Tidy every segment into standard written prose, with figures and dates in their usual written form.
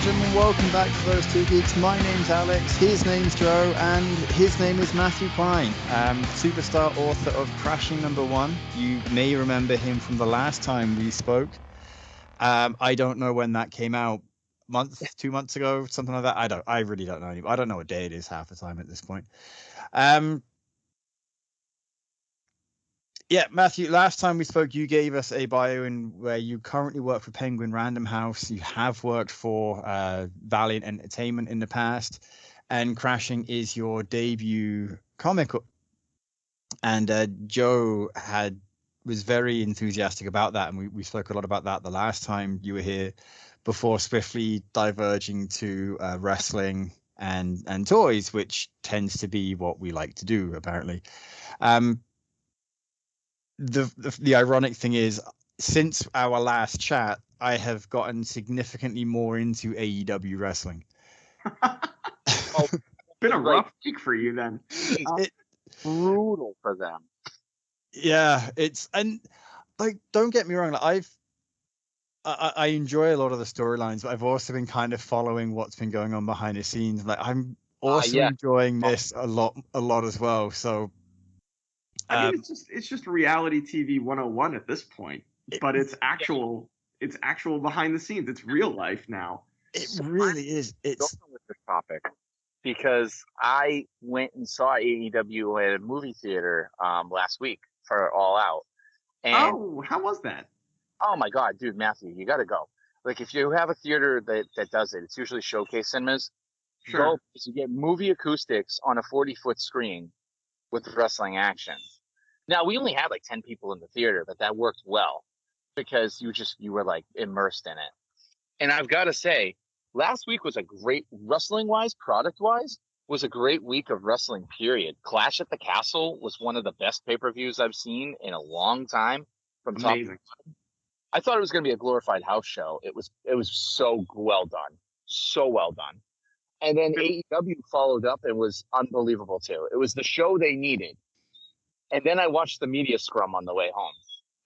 and gentlemen, welcome back to Those Two Geeks. My name's Alex, his name's Joe, and his name is Matthew Klein, superstar author of Crashing #1. You may remember him from the last time we spoke. I don't know when that came out, 2 months ago, something like that. I really don't know anymore. I don't know what day it is half the time at this point. Yeah, Matthew, last time we spoke, you gave us a bio in where you currently work for Penguin Random House. You have worked for Valiant Entertainment in the past, and Crashing is your debut comic. And Joe was very enthusiastic about that, and we spoke a lot about that the last time you were here, before swiftly diverging to wrestling and toys, which tends to be what we like to do, apparently. The ironic thing is, since our last chat, I have gotten significantly more into AEW wrestling. It's been a rough week for you then. It's brutal for them. Yeah, don't get me wrong, I enjoy a lot of the storylines, but I've also been kind of following what's been going on behind the scenes. Like, I'm also enjoying this a lot as well. So I mean, it's just reality TV 101 at this point, but it's actual behind the scenes. It's real life now. It really is. It's with this topic because I went and saw AEW at a movie theater last week for All Out. And how was that? Oh my God, dude, Matthew, you got to go. Like, if you have a theater that does it, it's usually Showcase Cinemas. Sure. Go, because you get movie acoustics on a 40-foot screen with wrestling action. Now, we only had like 10 people in the theater, but that worked well because you were like immersed in it. And I've got to say, last week was a great wrestling-wise, product-wise, was a great week of wrestling, period. Clash at the Castle was one of the best pay-per-views I've seen in a long time. From top to bottom. I thought it was going to be a glorified house show. It was so well done. So well done. And then AEW followed up and was unbelievable too. It was the show they needed. And then I watched the media scrum on the way home.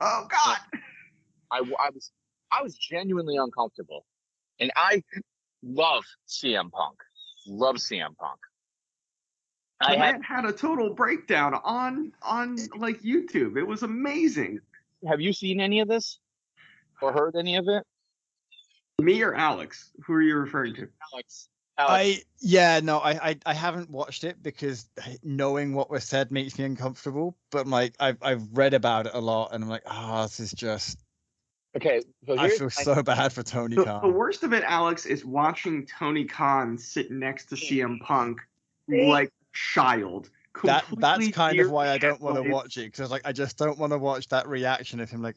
Oh God! I was genuinely uncomfortable, and I love CM Punk. Love CM Punk. I had a total breakdown on like YouTube. It was amazing. Have you seen any of this or heard any of it? Me or Alex? Who are you referring to? Alex. I haven't watched it because knowing what was said makes me uncomfortable. But like I've read about it a lot, and I'm like, this is just okay. So I feel so bad for Tony Khan. The worst of it, Alex, is watching Tony Khan sit next to CM Punk like a child. That's kind of why I don't want to watch it, because I just don't want to watch that reaction of him like,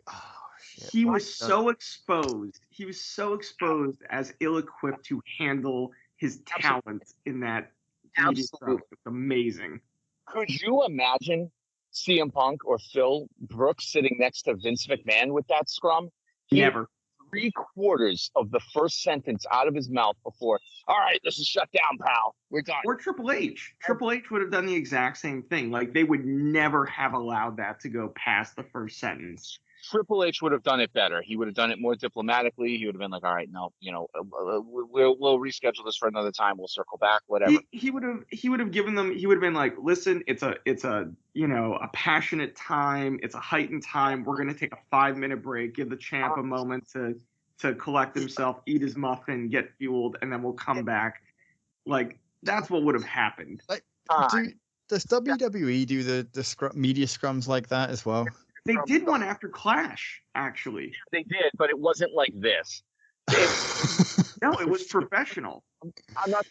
shit. He was so exposed. He was so exposed as ill-equipped to handle his talent in that. Absolutely. It's amazing. Could you imagine CM Punk or Phil Brooks sitting next to Vince McMahon with that scrum? Never. 3/4 of the first sentence out of his mouth before, all right, this is shut down, pal. We're done. Or Triple H. Triple H would have done the exact same thing. Like, they would never have allowed that to go past the first sentence. Triple H would have done it better. He would have done it more diplomatically. He would have been like, all right, no, we'll reschedule this for another time. We'll circle back, whatever. He would have given them, he would have been like, listen, it's a passionate time. It's a heightened time. We're going to take a 5-minute break, give the champ a moment to collect himself, eat his muffin, get fueled, and then we'll come back. Like, that's what would have happened. Like, does WWE do the media scrums like that as well? They did one after Clash, actually. They did, but it wasn't like this. No, it was professional. I'm not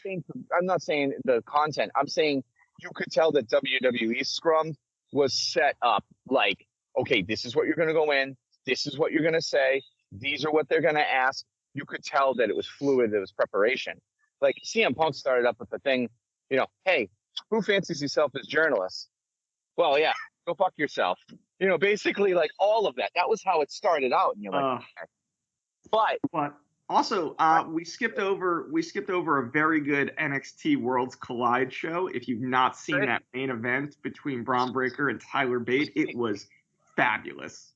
saying the content. I'm saying you could tell that WWE scrum was set up like, okay, this is what you're going to go in. This is what you're going to say. These are what they're going to ask. You could tell that it was fluid. It was preparation. Like, CM Punk started up with the thing, hey, who fancies himself as journalists? Well, yeah, go fuck yourself. Basically like all of that. That was how it started out. And you're like, okay. But also, we skipped over a very good NXT Worlds Collide show. If you've not seen that main event between Braun Breaker and Tyler Bate, it was fabulous.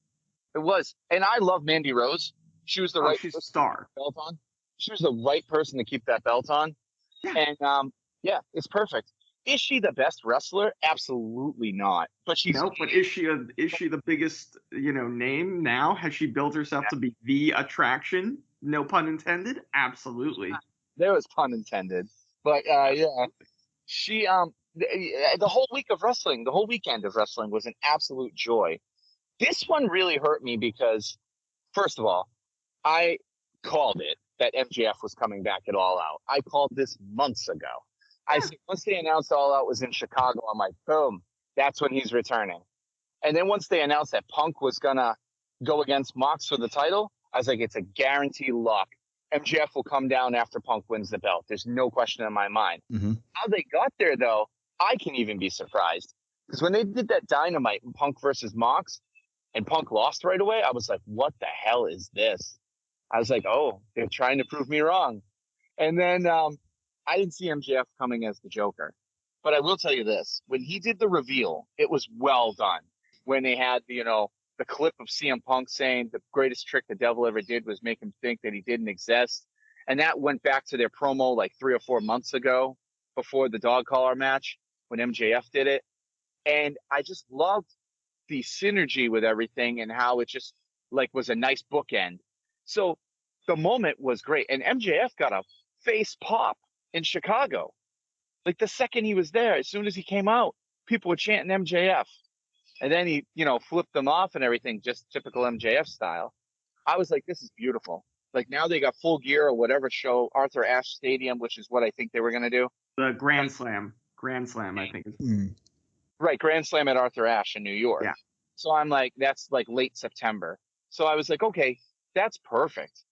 It was. And I love Mandy Rose. She was the she's a star. Belt on. She was the right person to keep that belt on. Yeah. And yeah, it's perfect. Is she the best wrestler? Absolutely not. But she's No, but is she the biggest, name now? Has she built herself to be the attraction? No pun intended. Absolutely. there was pun intended. But yeah, she the whole week of wrestling, the whole weekend of wrestling was an absolute joy. This one really hurt me because, first of all, I called it that MJF was coming back at All Out. I called this months ago. I said, once they announced All Out was in Chicago, I'm like, boom, that's when he's returning. And then once they announced that Punk was going to go against Mox for the title, I was like, it's a guaranteed lock. MJF will come down after Punk wins the belt. There's no question in my mind. Mm-hmm. How they got there, though, I can even be surprised. Because when they did that Dynamite in Punk versus Mox, and Punk lost right away, I was like, what the hell is this? I was like, oh, they're trying to prove me wrong. And then I didn't see MJF coming as the Joker. But I will tell you this. When he did the reveal, it was well done. When they had, the clip of CM Punk saying the greatest trick the devil ever did was make him think that he didn't exist. And that went back to their promo like 3 or 4 months ago before the dog collar match when MJF did it. And I just loved the synergy with everything and how it just was a nice bookend. So the moment was great. And MJF got a face pop in Chicago. Like the second he was there, as soon as he came out, people were chanting MJF. And then he, flipped them off and everything, just typical MJF style. I was like, this is beautiful. Like now they got Full Gear or whatever show, Arthur Ashe Stadium, which is what I think they were going to do. The Grand Slam, I think. Right, Grand Slam at Arthur Ashe in New York. Yeah. So I'm like, that's like late September. So I was like, okay, that's perfect.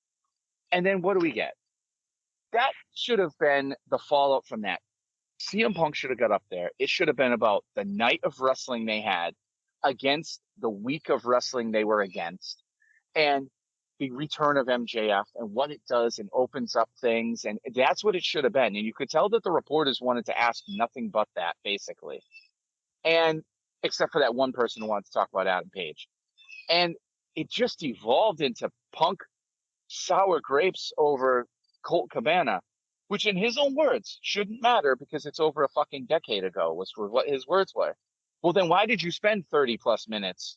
And then what do we get? That should have been the fallout from that. CM Punk should have got up there. It should have been about the night of wrestling they had against the week of wrestling they were against, and the return of MJF and what it does and opens up things. And that's what it should have been. And you could tell that the reporters wanted to ask nothing but that, basically. And except for that one person who wanted to talk about Adam Page. And it just evolved into Punk sour grapes over Colt Cabana, which in his own words shouldn't matter because it's over a fucking decade ago, was what his words were. Well, then why did you spend 30 plus minutes?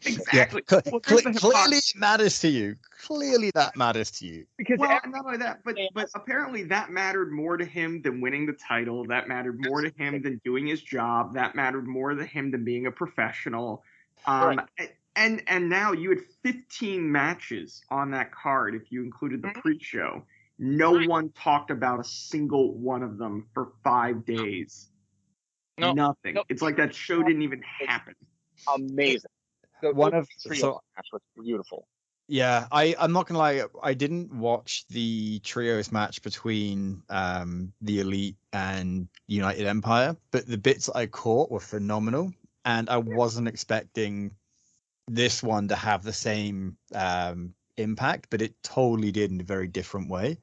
Exactly. Yeah. Well, clearly it matters to you. Clearly that matters to you. Because not only that, but apparently that mattered more to him than winning the title. That mattered more to him than doing his job. That mattered more to him than being a professional. Right. And now you had 15 matches on that card if you included the pre-show. No one talked about a single one of them for 5 days. No, nothing. No. It's like that show didn't even happen. Amazing. The match was beautiful. Yeah, I'm not gonna lie. I didn't watch the trios match between the Elite and United Empire, but the bits I caught were phenomenal, and I wasn't expecting this one to have the same impact, but it totally did in a very different way.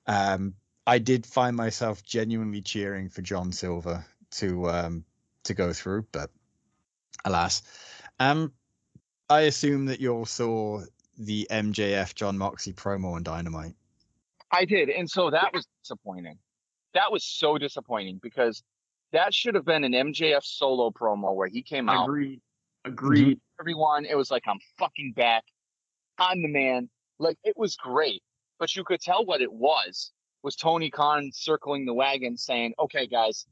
I did find myself genuinely cheering for John Silver to go through, but alas. I assume that you all saw the MJF John Moxley promo on Dynamite. I did, and so that was disappointing. That was so disappointing because that should have been an MJF solo promo where he came out. Agreed. Mm-hmm. Everyone, it was like, I'm fucking back. I'm the man. Like, it was great, but you could tell what it was Tony Khan circling the wagon saying, okay, guys,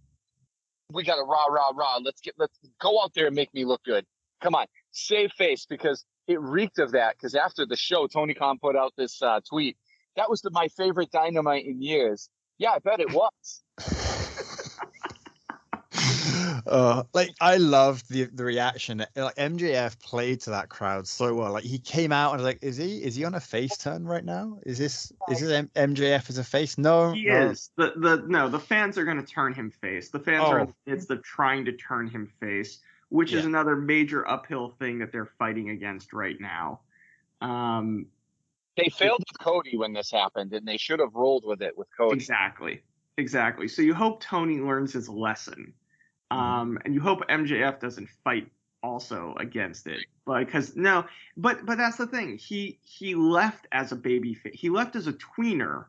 we got a rah. Let's go out there and make me look good. Come on, save face, because it reeked of that. Because after the show, Tony Khan put out this tweet. That was my favorite Dynamite in years. Yeah, I bet it was. I loved the reaction. Like MJF played to that crowd so well. Like he came out and was like, is he on a face turn right now? Is this MJF as a face? No, he is. The fans are going to turn him face. The fans are in the midst of trying to turn him face, which is another major uphill thing that they're fighting against right now. They failed with Cody when this happened, and they should have rolled with it with Cody. Exactly. So you hope Tony learns his lesson. And you hope MJF doesn't fight also against it, because no, but that's the thing. He left as a baby face. He left as a tweener,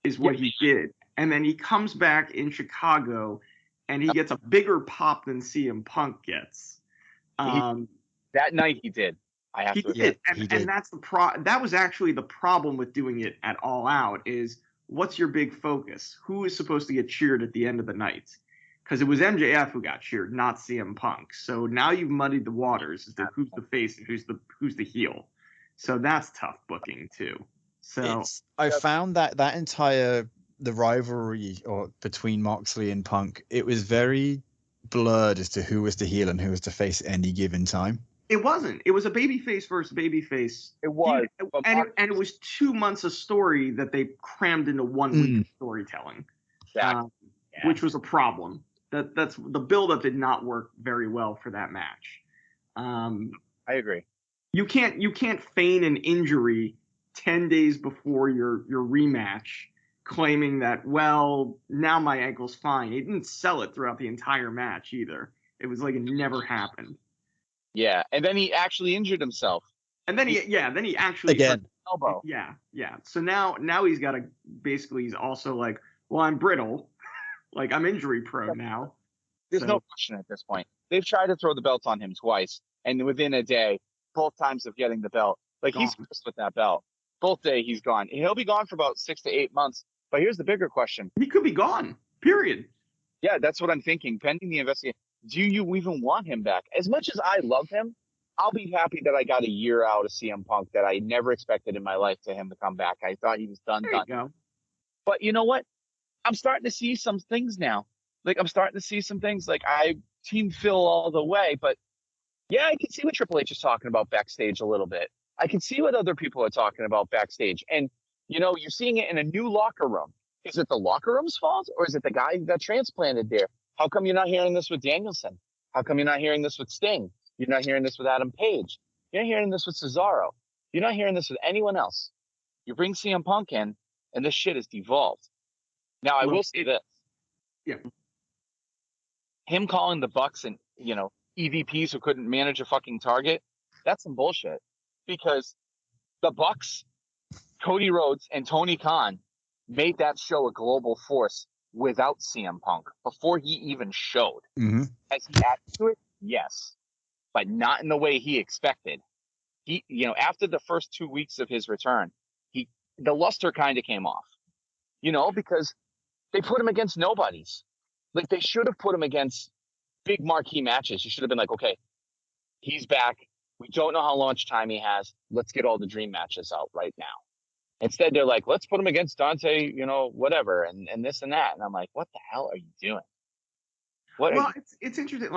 is what he did, and then he comes back in Chicago, and he gets a bigger pop than CM Punk gets. That night he did. I have to admit, he did. and that's that was actually the problem with doing it at All Out. Is what's your big focus? Who is supposed to get cheered at the end of the night? Because it was MJF who got cheered, not CM Punk. So now you've muddied the waters as to who's the face and who's the heel. So that's tough booking too. So I found that the rivalry between Moxley and Punk, it was very blurred as to who was the heel and who was the face at any given time. It wasn't. It was a babyface versus babyface. It was, and it was 2 months of story that they crammed into 1 week of storytelling, which was a problem. That's the buildup did not work very well for that match. I agree. You can't feign an injury 10 days before your rematch, claiming that, well, now my ankle's fine. He didn't sell it throughout the entire match either. It was like it never happened. Yeah, and then he actually injured himself. And then he actually again elbow. Yeah. So now he's got he's also like, well, I'm brittle. Like, I'm injury prone now. There's no question at this point. They've tried to throw the belt on him twice, and within a day, both times of getting the belt, he's pissed with that belt. Both day he's gone. He'll be gone for about 6 to 8 months. But here's the bigger question: he could be gone. Period. Yeah, that's what I'm thinking. Pending the investigation, do you even want him back? As much as I love him, I'll be happy that I got a year out of CM Punk that I never expected in my life to him to come back. I thought he was done. There you go. But you know what? I'm starting to see some things now. I'm starting to see some things. I team Phil all the way, but yeah, I can see what Triple H is talking about backstage a little bit. I can see what other people are talking about backstage. And, you're seeing it in a new locker room. Is it the locker room's fault, or is it the guy that transplanted there? How come you're not hearing this with Danielson? How come you're not hearing this with Sting? You're not hearing this with Adam Page. You're not hearing this with Cesaro. You're not hearing this with anyone else. You bring CM Punk in, and this shit is devolved. Now, I will say this. Yeah. Him calling the Bucks and, EVPs who couldn't manage a fucking target, that's some bullshit. Because the Bucks, Cody Rhodes, and Tony Khan made that show a global force without CM Punk before he even showed. Mm-hmm. Has he added to it? Yes. But not in the way he expected. He, after the first 2 weeks of his return, the luster kind of came off. Because they put him against nobodies. They should have put him against big marquee matches. You should have been like, okay, he's back. We don't know how much time he has. Let's get all the dream matches out right now. Instead, they're like, let's put him against Dante, whatever, and this and that. And I'm like, what the hell are you doing? It's interesting.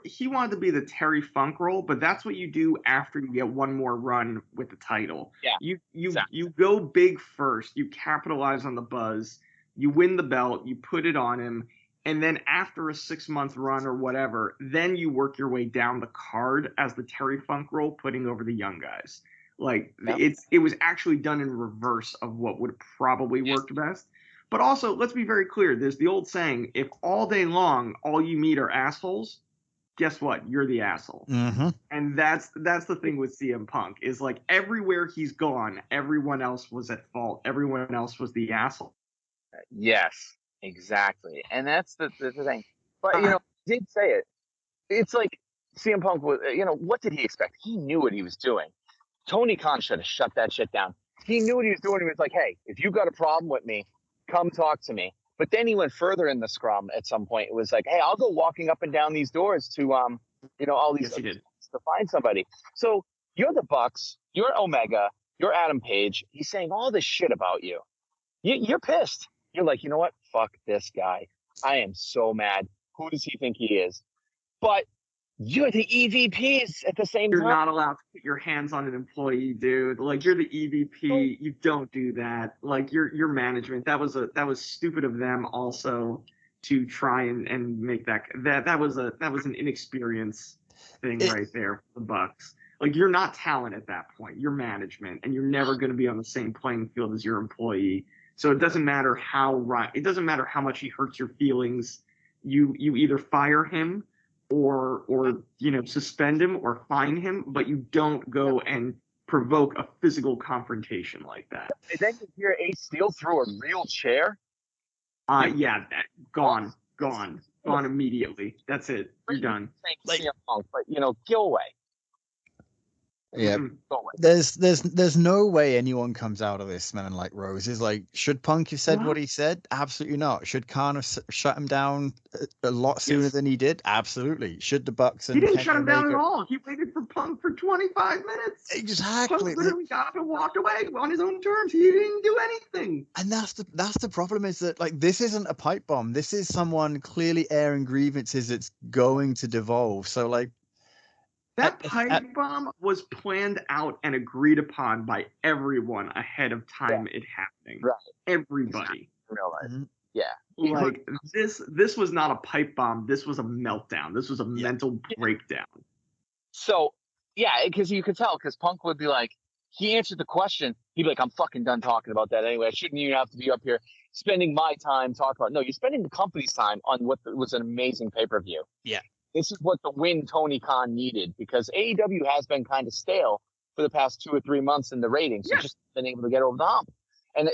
He wanted to be the Terry Funk role, but that's what you do after you get one more run with the title. Yeah, you go big first. You capitalize on the buzz. You win the belt. You put it on him, and then after a 6-month run or whatever, then you work your way down the card as the Terry Funk role, putting over the young guys. It was actually done in reverse of what would probably worked best. But also, let's be very clear. There's the old saying, if all day long, all you meet are assholes, guess what? You're the asshole. Mm-hmm. And that's the thing with CM Punk, is everywhere he's gone, everyone else was at fault. Everyone else was the asshole. Yes, exactly. And that's the thing. But, he did say it. It's like CM Punk was, what did he expect? He knew what he was doing. Tony Khan should have shut that shit down. He knew what he was doing. He was like, hey, if you got a problem with me, come talk to me. But then he went further in the scrum at some point. It was like, hey, I'll go walking up and down these doors to, all these to find somebody. So you're the Bucks, you're Omega, you're Adam Page. He's saying all this shit about you. You're pissed. You're like, you know what? Fuck this guy. I am so mad. Who does he think he is? But you're the EVPs at the same time. You're not allowed to put your hands on an employee, dude. You're the EVP. You don't do that. Your management. That was stupid of them also to try and make that was an inexperience thing right there for the Bucks. You're not talent at that point. You're management, and you're never going to be on the same playing field as your employee. So it doesn't matter how much he hurts your feelings. You either fire him or suspend him or fine him, but you don't go and provoke a physical confrontation like that. And then you hear Ace Steel through a real chair. Yeah, gone immediately. That's it. You're done. But go away. Yeah, there's no way anyone comes out of this smelling like roses. Like, should Punk have said what he said? Absolutely not. Should Khan have shut him down a lot sooner than he did? Absolutely. Should the Bucks and he didn't shut him down at all. He waited for Punk for 25 minutes. Exactly. Punk literally got up and walked away on his own terms. He didn't do anything. And that's the problem, is that, like, this isn't a pipe bomb. This is someone clearly airing grievances that's going to devolve. So, like, that pipe bomb was planned out and agreed upon by everyone ahead of time it happening. Right. Everybody. Real life. Mhm. Yeah. Like, this was not a pipe bomb. This was a meltdown. This was a mental breakdown. So, yeah, because you could tell, because Punk would be like, he answered the question. He'd be like, I'm fucking done talking about that anyway. I shouldn't even have to be up here spending my time talking about it. No, you're spending the company's time on what was an amazing pay-per-view. Yeah. This is what the win Tony Khan needed, because AEW has been kind of stale for the past 2 or 3 months in the ratings. So just been able to get over the hump. And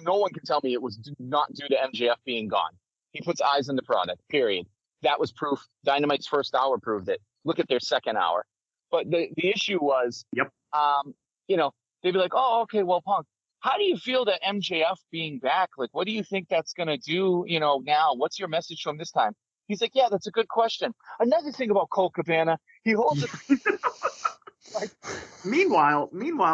no one can tell me it was not due to MJF being gone. He puts eyes on the product, period. That was proof. Dynamite's first hour proved it. Look at their second hour. But the issue was, they'd be like, oh, okay, well, Punk, how do you feel that MJF being back? Like, what do you think that's going to do, now? What's your message to him this time? He's like, yeah, that's a good question. Another thing about Colt Cabana, he holds it. Meanwhile,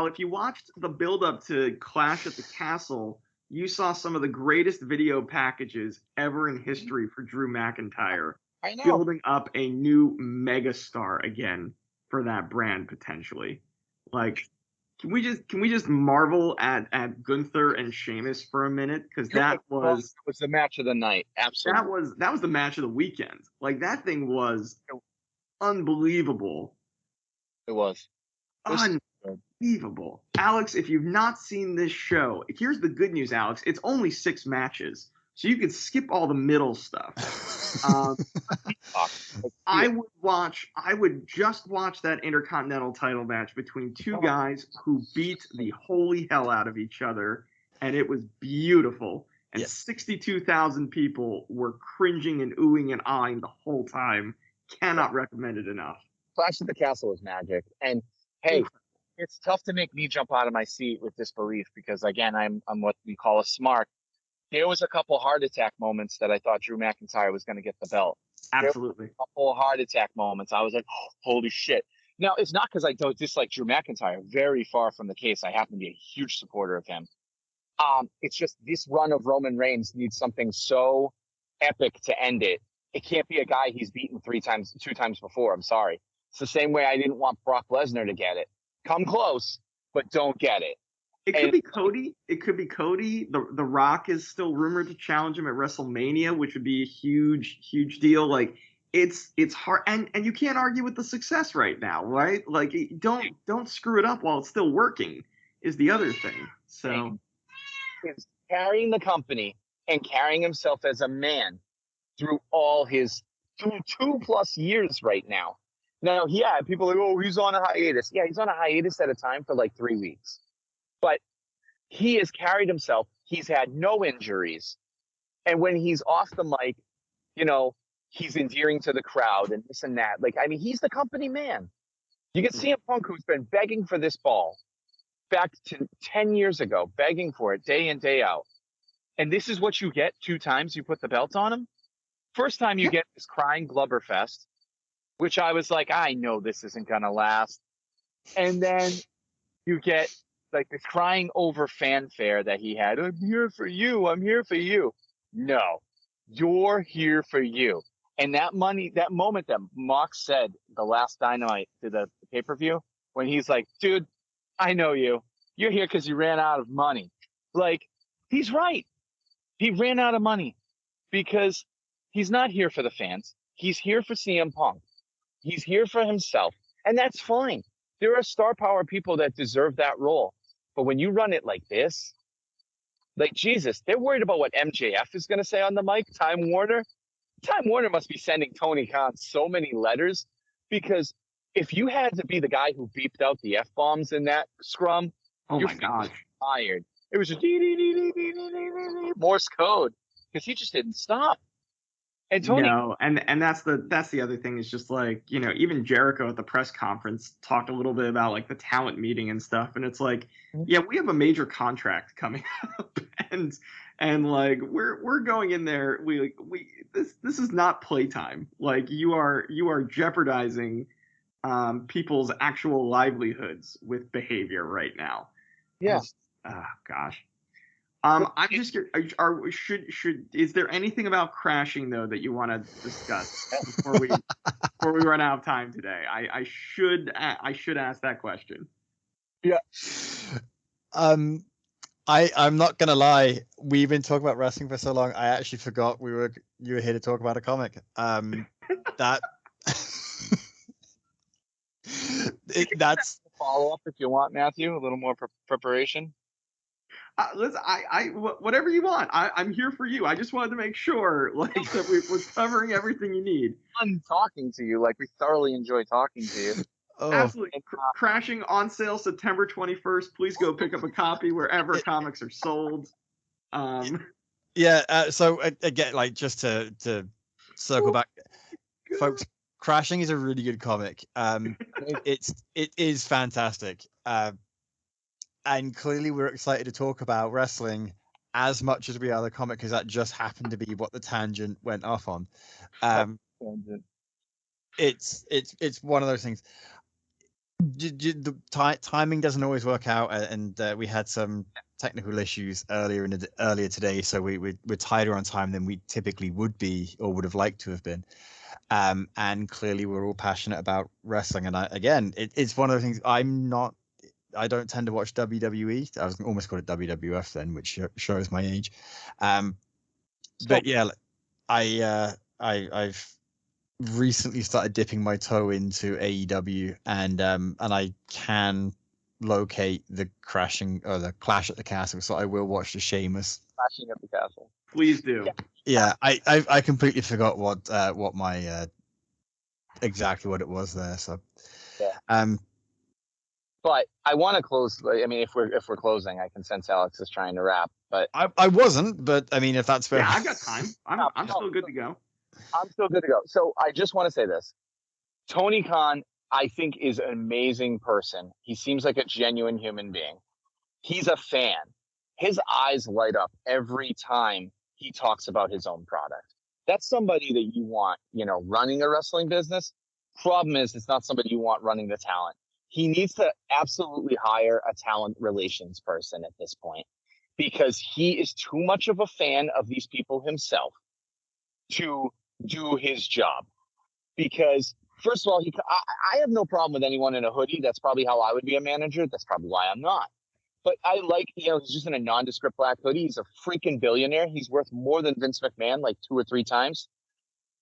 if you watched the build-up to Clash at the Castle, you saw some of the greatest video packages ever in history for Drew McIntyre. I know. Building up a new megastar again for that brand, potentially. Like, can we just marvel at Gunther and Sheamus for a minute? Because that was the match of the night. Absolutely. That was the match of the weekend. Like, that thing was unbelievable. It was. Unbelievable. Alex, if you've not seen this show, here's the good news, Alex. It's only 6 matches. So you could skip all the middle stuff. I would just watch that Intercontinental title match between 2 guys who beat the holy hell out of each other, and it was beautiful. And 62,000 people were cringing and oohing and ahhing the whole time. Cannot recommend it enough. Clash at the Castle is magic. And hey, it's tough to make me jump out of my seat with disbelief, because again, I'm what we call a smart. There was a couple heart attack moments that I thought Drew McIntyre was going to get the belt. Absolutely. A couple heart attack moments. I was like, oh, holy shit. Now, it's not because I don't dislike Drew McIntyre. Very far from the case. I happen to be a huge supporter of him. It's just this run of Roman Reigns needs something so epic to end it. It can't be a guy he's beaten 2 times before. I'm sorry. It's the same way I didn't want Brock Lesnar to get it. Come close, but don't get it. It could be Cody. The Rock is still rumored to challenge him at WrestleMania, which would be a huge, huge deal. Like, it's hard, and you can't argue with the success right now, right? Like, don't screw it up while it's still working is the other thing. So, he's carrying the company and carrying himself as a man through all his 2+ years right now. Now, yeah, people are like, oh, he's on a hiatus. Yeah, he's on a hiatus at a time for like 3 weeks. But he has carried himself. He's had no injuries. And when he's off the mic, he's endearing to the crowd and this and that. Like, I mean, he's the company man. You can see CM Punk, who's been begging for this ball back to 10 years ago, begging for it day in, day out. And this is what you get 2 times you put the belt on him. First time you get this crying blubberfest, which I was like, I know this isn't going to last. And then you get like this crying over fanfare that he had. I'm here for you. I'm here for you. No, you're here for you. And that moment that Mox said the last Dynamite to the pay-per-view, when he's like, dude, I know you. You're here because you ran out of money. Like, he's right. He ran out of money because he's not here for the fans. He's here for CM Punk. He's here for himself. And that's fine. There are star power people that deserve that role. But when you run it like this, like, Jesus, they're worried about what MJF is going to say on the mic, Time Warner. Time Warner must be sending Tony Khan so many letters, because if you had to be the guy who beeped out the F-bombs in that scrum, Oh your my feet gosh. was tired. It was just Morse code, because he just didn't stop. And Tony, No, and that's the other thing is just like, you know, even Jericho at the press conference talked a little bit about like the talent meeting and stuff, and it's like, yeah, we have a major contract coming up, and like we're going in there, we this is not playtime. Like you are jeopardizing people's actual livelihoods with behavior right now. yeah. Oh gosh. I'm just is there anything about Crashing though that you want to discuss before we run out of time today? I should ask that question. Yeah. I'm not gonna lie. We've been talking about wrestling for so long. I actually forgot you were here to talk about a comic. That that's Follow up if you want, Matthew. A little more preparation. Listen, whatever you want. I'm here for you. I just wanted to make sure like that we're covering everything you need. Fun talking to you. Like, we thoroughly enjoy talking to you. Absolutely. Crashing on sale September 21st. Please go pick up a copy wherever comics are sold. Yeah. So again, like just to circle back, folks, Crashing is a really good comic. It is fantastic. And clearly we're excited to talk about wrestling as much as we are the comic, because that just happened to be what the tangent went off on. It's one of those things. The timing doesn't always work out, and we had some technical issues earlier today, so we're tighter on time than we typically would be or would have liked to have been. And clearly we're all passionate about wrestling, and it's one of those things. I don't tend to watch WWE. I was almost called it WWF then, which shows my age. But yeah, I've recently started dipping my toe into AEW, and I can locate the Crashing or the Clash at the Castle, so I will watch the Sheamus. Crashing at the Castle. Please do. Yeah, I completely forgot what my exactly what it was there. So yeah. But I want to close. I mean, if we're closing, I can sense Alex is trying to wrap. But I wasn't. But I mean, if that's fair. Yeah, I've got time. I'm still good to go. I'm still good to go. So I just want to say this: Tony Khan, I think, is an amazing person. He seems like a genuine human being. He's a fan. His eyes light up every time he talks about his own product. That's somebody that you want, running a wrestling business. Problem is, it's not somebody you want running the talent. He needs to absolutely hire a talent relations person at this point, because he is too much of a fan of these people himself to do his job. Because first of all, I have no problem with anyone in a hoodie. That's probably how I would be a manager. That's probably why I'm not. But I like, he's just in a nondescript black hoodie. He's a freaking billionaire. He's worth more than Vince McMahon, like 2 or 3 times.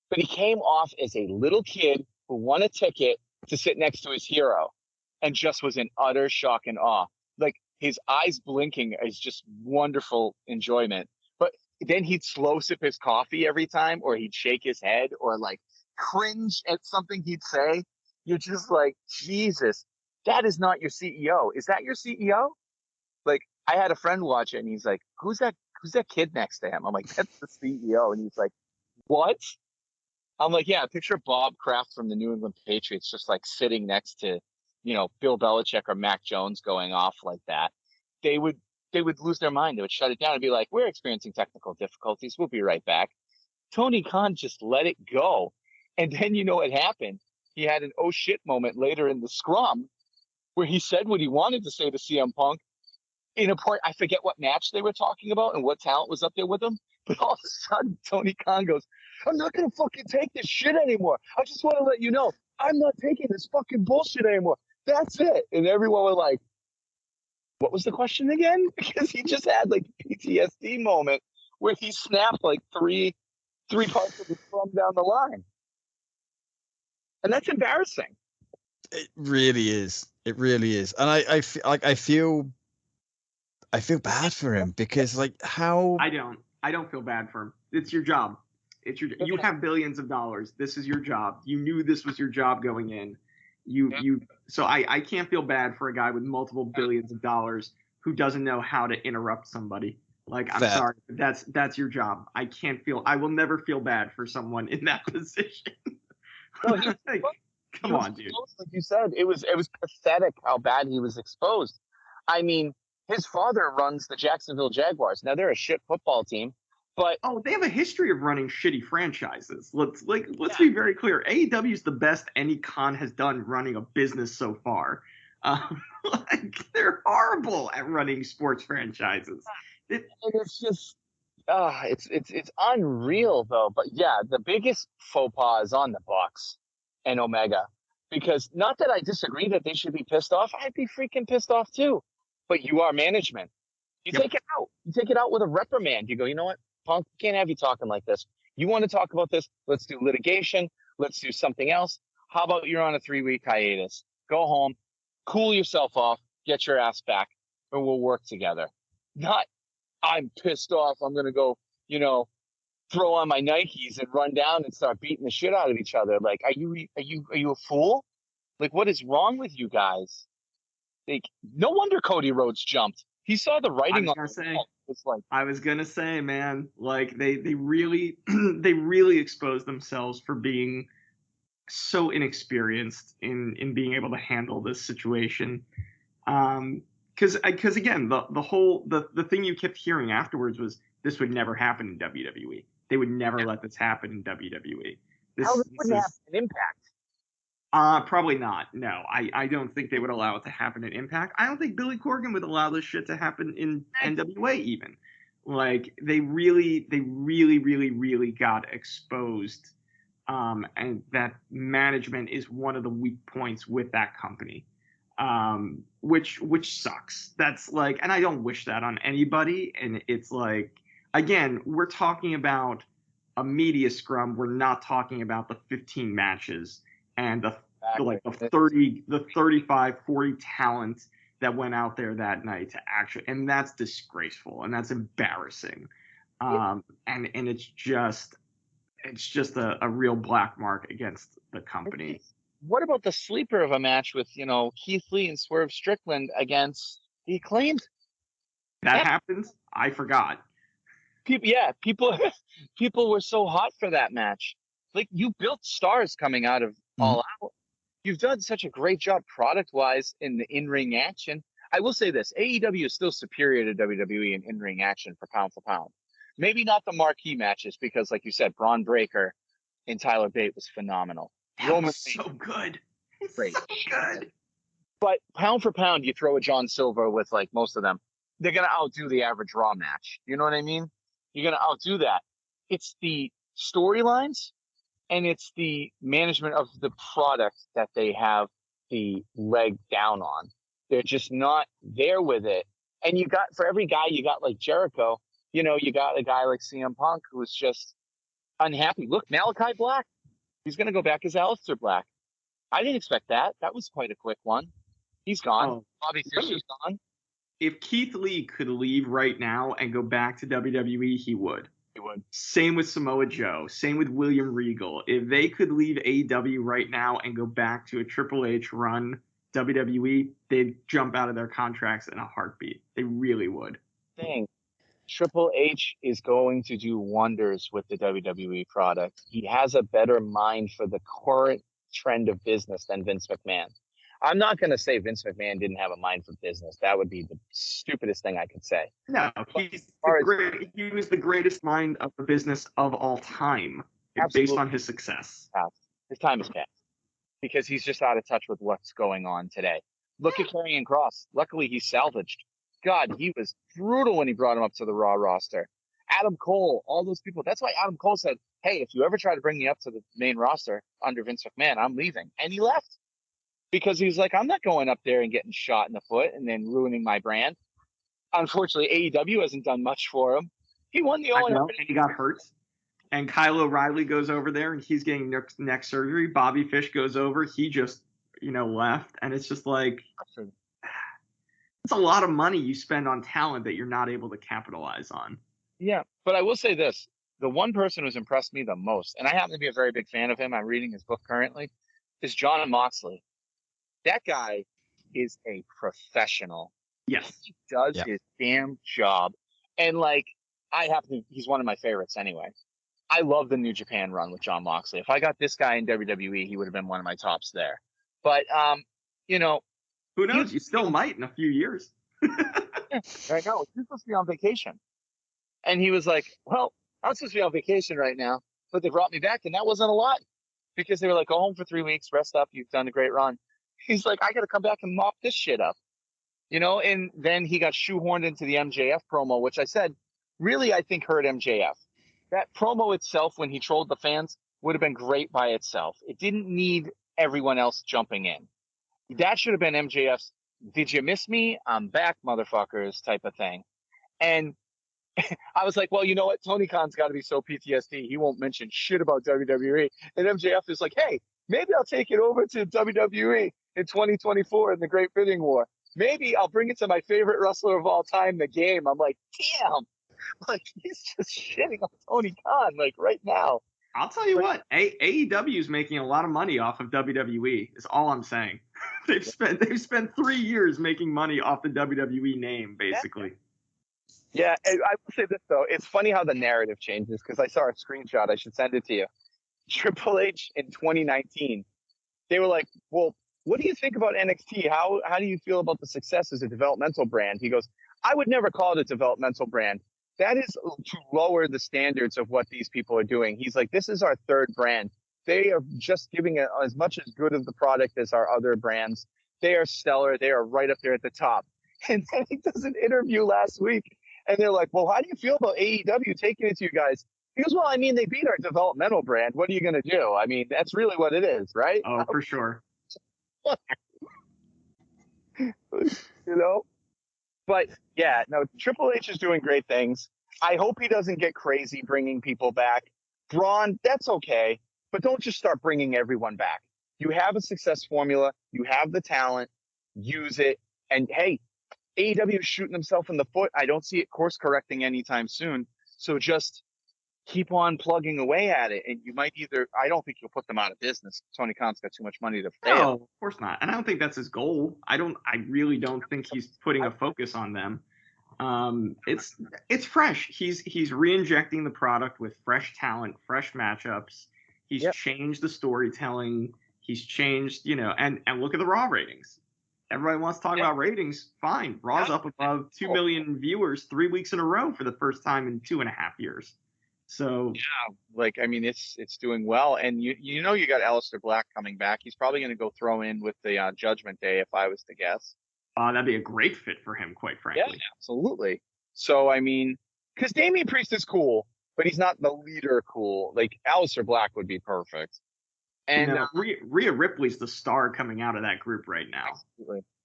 But he came off as a little kid who won a ticket to sit next to his hero and just was in utter shock and awe. Like, his eyes blinking is just wonderful enjoyment. But then he'd slow sip his coffee every time, or he'd shake his head, or like cringe at something he'd say. You're just like, Jesus, that is not your CEO. Is that your CEO? Like, I had a friend watch it, and he's like, who's that kid next to him? I'm like, that's the CEO. And he's like, what? I'm like, yeah, picture Bob Kraft from the New England Patriots just like sitting next to, Bill Belichick or Mac Jones going off like that. They would lose their mind. They would shut it down and be like, we're experiencing technical difficulties. We'll be right back. Tony Khan just let it go. And then what happened? He had an oh shit moment later in the scrum where he said what he wanted to say to CM Punk in a point. I forget what match they were talking about and what talent was up there with him. But all of a sudden, Tony Khan goes, I'm not going to fucking take this shit anymore. I just want to let you know, I'm not taking this fucking bullshit anymore. That's it. And everyone was like, what was the question again? Because he just had like PTSD moment where he snapped like three parts of the scrum down the line. And that's embarrassing. It really is. It really is. And I feel bad for him, because like how I don't feel bad for him. It's your job. You have billions of dollars. This is your job. You knew this was your job going in. So I can't feel bad for a guy with multiple billions of dollars who doesn't know how to interrupt somebody. Like, I'm sorry, but that's your job. I will never feel bad for someone in that position. No, like, come on, dude. Like you said, it was pathetic how bad he was exposed. I mean, his father runs the Jacksonville Jaguars. Now they're a shit football team, but they have a history of running shitty franchises. Let's be very clear. AEW is the best any con has done running a business so far. They're horrible at running sports franchises. It's just, it's unreal though. But yeah, the biggest faux pas is on the Bucks and Omega, because not that I disagree that they should be pissed off. I'd be freaking pissed off too. But you are management. You take it out. You take it out with a reprimand. You go, you know what, Punk, can't have you talking like this. You want to talk about this? Let's do litigation. Let's do something else. How about you're on a 3-week hiatus? Go home, cool yourself off, get your ass back, and we'll work together. Not, I'm pissed off, I'm gonna go, throw on my Nikes and run down and start beating the shit out of each other. Like, are you a fool? Like, what is wrong with you guys? Like, no wonder Cody Rhodes jumped. He saw the writing on the wall. It's like, I was gonna say, man, like they really they really exposed themselves for being so inexperienced in being able to handle this situation. Because again, the thing you kept hearing afterwards was this would never happen in WWE. They would never let this happen in WWE. This wouldn't have an Impact. Probably not. No, I don't think they would allow it to happen in Impact. I don't think Billy Corgan would allow this shit to happen in NWA even. Like, they really got exposed. And that management is one of the weak points with that company. Which sucks. That's like, and I don't wish that on anybody. And it's like, again, we're talking about a media scrum. We're not talking about the 15 matches and the 35, 40 talent that went out there that night to actually, and that's disgraceful and that's embarrassing. And it's just a real black mark against the company. What about the sleeper of a match with, Keith Lee and Swerve Strickland against the Acclaimed? That happened? I forgot. People were so hot for that match. Like, you built stars coming out of All Out. You've done such a great job product-wise in the in-ring action. I will say this, AEW is still superior to WWE in in-ring action for pound. Maybe not the marquee matches, because like you said, Braun Breaker and Tyler Bate was phenomenal. That was so good. Great. So good. But pound for pound, you throw a John Silver with like most of them, they're going to outdo the average Raw match. You know what I mean? You're going to outdo that. It's the storylines and it's the management of the product that they have the leg down on. They're just not there with it. And you got, for every guy, you got like Jericho, you got a guy like CM Punk who's just unhappy. Look, Malachi Black, he's going to go back as Aleister Black. I didn't expect that. That was quite a quick one. He's gone. Oh, Bobby Fischer's gone. If Keith Lee could leave right now and go back to WWE, he would. He would. Same with Samoa Joe. Same with William Regal. If they could leave AEW right now and go back to a Triple H run WWE, they'd jump out of their contracts in a heartbeat. They really would. Triple H is going to do wonders with the WWE product. He has a better mind for the current trend of business than Vince McMahon. I'm not going to say Vince McMahon didn't have a mind for business. That would be the stupidest thing I could say. No, he was the greatest mind of the business of all time, based on his success. His time is past because he's just out of touch with what's going on today. Look at Karrion Kross. Luckily, he's salvaged. God, he was brutal when he brought him up to the Raw roster. Adam Cole, all those people. That's why Adam Cole said, hey, if you ever try to bring me up to the main roster under Vince McMahon, I'm leaving. And he left. Because he's like, I'm not going up there and getting shot in the foot and then ruining my brand. Unfortunately, AEW hasn't done much for him. He won the All-In. And he got hurt. And Kyle O'Reilly goes over there and he's getting neck surgery. Bobby Fish goes over. He just, left. And it's just like, it's a lot of money you spend on talent that you're not able to capitalize on. Yeah, but I will say this. the one person who's impressed me the most, and I happen to be a very big fan of him, I'm reading his book currently, is John Moxley. That guy is a professional. Yes. He does his damn job. And like, he's one of my favorites anyway. I love the New Japan run with John Moxley. If I got this guy in WWE, he would have been one of my tops there. But, you know, who knows? You still might in a few years. Right now, he's supposed to be on vacation. And he was like, well, I'm supposed to be on vacation right now, but they brought me back, and that wasn't a lot because they were like, go home for 3 weeks, rest up, you've done a great run. He's like, I got to come back and mop this shit up, you know? And then he got shoehorned into the MJF promo, which I said, really, I think hurt MJF. That promo itself, when he trolled the fans, would have been great by itself. It didn't need everyone else jumping in. That should have been MJF's, did you miss me? I'm back, motherfuckers, type of thing. And I was like, well, you know what? Tony Khan's got to be so PTSD. He won't mention shit about WWE. And MJF is like, hey, maybe I'll take it over to WWE in 2024 in the Great Bidding War. Maybe I'll bring it to my favorite wrestler of all time, The Game. I'm like, damn. Like, he's just shitting on Tony Khan, like, right now. I'll tell you what, AEW is making a lot of money off of WWE, is all I'm saying. They've spent 3 years making money off the WWE name, basically. Yeah, and I will say this, though. It's funny how the narrative changes, because I saw a screenshot. I should send it to you. Triple H in 2019, they were like, well, what do you think about NXT? How do you feel about the success as a developmental brand? He goes, I would never call it a developmental brand. That is to lower the standards of what these people are doing. He's like, this is our third brand. They are just giving it as much as good of the product as our other brands. They are stellar. They are right up there at the top. And then he does an interview last week, and they're like, well, how do you feel about AEW taking it to you guys? He goes, well, I mean, they beat our developmental brand. What are you going to do? I mean, that's really what it is, right? Oh, for sure. You know? But, yeah, no, Triple H is doing great things. I hope he doesn't get crazy bringing people back. Braun, that's okay, but don't just start bringing everyone back. You have a success formula. You have the talent. Use it. And, hey, AEW is shooting himself in the foot. I don't see it course-correcting anytime soon. So just keep on plugging away at it. And you might I don't think you'll put them out of business. Tony Khan's got too much money to fail. No, of course not. And I don't think that's his goal. I really don't think he's putting a focus on them. It's fresh. He's re-injecting the product with fresh talent, fresh matchups. He's changed the storytelling. He's changed, and look at the Raw ratings. Everybody wants to talk about ratings. Fine. Raw's up above 2 million viewers 3 weeks in a row for the first time in 2.5 years. So it's doing well. And you got Aleister Black coming back. He's probably going to go throw in with the Judgment Day if I was to guess. That'd be a great fit for him, quite frankly. Yeah, absolutely. So, I mean, because Damian Priest is cool, but he's not the leader cool. Like, Aleister Black would be perfect. And Rhea Ripley's the star coming out of that group right now.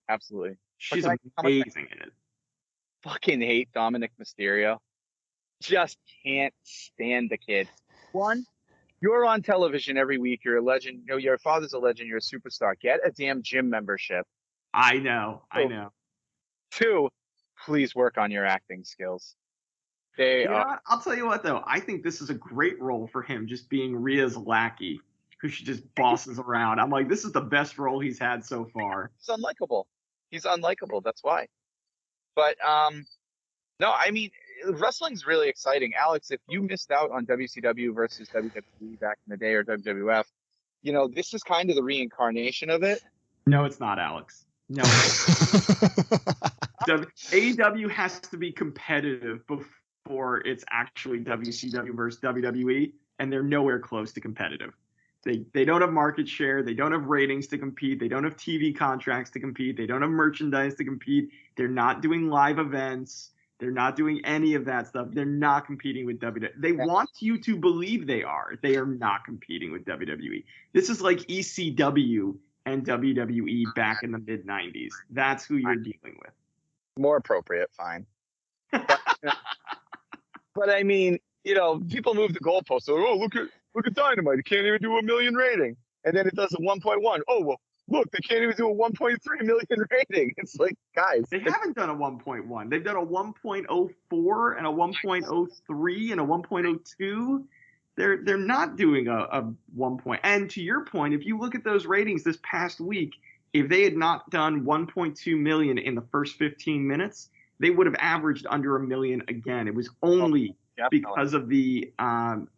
Absolutely. She's amazing in it. Fucking hate Dominic Mysterio. Just can't stand the kid. One, you're on television every week. You're a legend. Your father's a legend. You're a superstar. Get a damn gym membership. I know. Two, please work on your acting skills. I'll tell you what, though. I think this is a great role for him, just being Rhea's lackey, who she just bosses around. I'm like, this is the best role he's had so far. He's unlikable. That's why. But, no, I mean, wrestling's really exciting. Alex, if you missed out on WCW versus WWE back in the day or WWF, this is kind of the reincarnation of it. No, it's not, Alex. No. AEW has to be competitive before it's actually WCW versus WWE, and they're nowhere close to competitive. They don't have market share. They don't have ratings to compete. They don't have TV contracts to compete. They don't have merchandise to compete. They're not doing live events. They're not doing any of that stuff. They're not competing with WWE. They want you to believe they are. They are not competing with WWE. This is like ECW and WWE back in the mid-90s. That's who you're dealing with. More appropriate, fine. But I mean, people move the goalposts. So, look at Dynamite. It can't even do 1 million rating. And then it does a 1.1. Oh, well, look, they can't even do a 1.3 million rating. It's like, guys, They haven't done a 1.1. They've done a 1.04 and a 1.03 and a 1.02. They're not doing a 1 point. And to your point, if you look at those ratings this past week, if they had not done 1.2 million in the first 15 minutes, they would have averaged under a million again. It was only because of the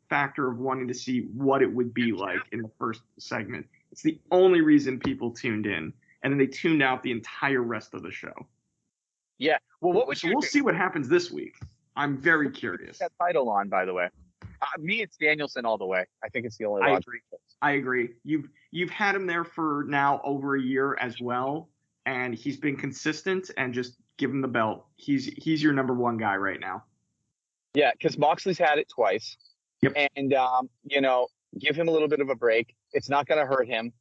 factor of wanting to see what it would be like in the first segment. It's the only reason people tuned in, and then they tuned out the entire rest of the show. Yeah. Well, what was we'll see what happens this week. I'm very curious. That title on, by the way. Me, it's Danielson all the way. I think it's the only. I agree. You've had him there for now over a year as well, and he's been consistent. And just give him the belt. He's your number one guy right now. Yeah, because Moxley's had it twice. Yep. And give him a little bit of a break. It's not going to hurt him.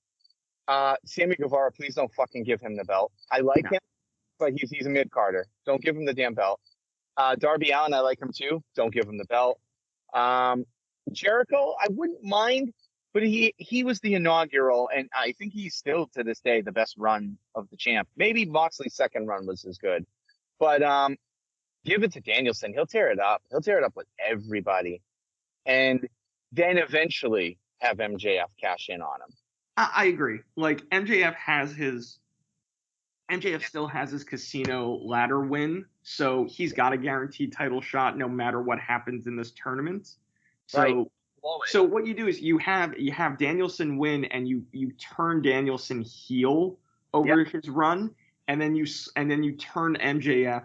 Sammy Guevara, please don't fucking give him the belt. I like him, but he's a mid-carder. Don't give him the damn belt. Darby Allin, I like him too. Don't give him the belt. Jericho, I wouldn't mind, but he was the inaugural, and I think he's still to this day the best run of the champ. Maybe Moxley's second run was as good, but give it to Danielson. He'll tear it up. He'll tear it up with everybody, and then eventually have MJF cash in on him. I agree. Like MJF still has his casino ladder win, so he's got a guaranteed title shot no matter what happens in this tournament. So, right. So what you do is you have Danielson win, and you turn Danielson heel over his run, and then you turn MJF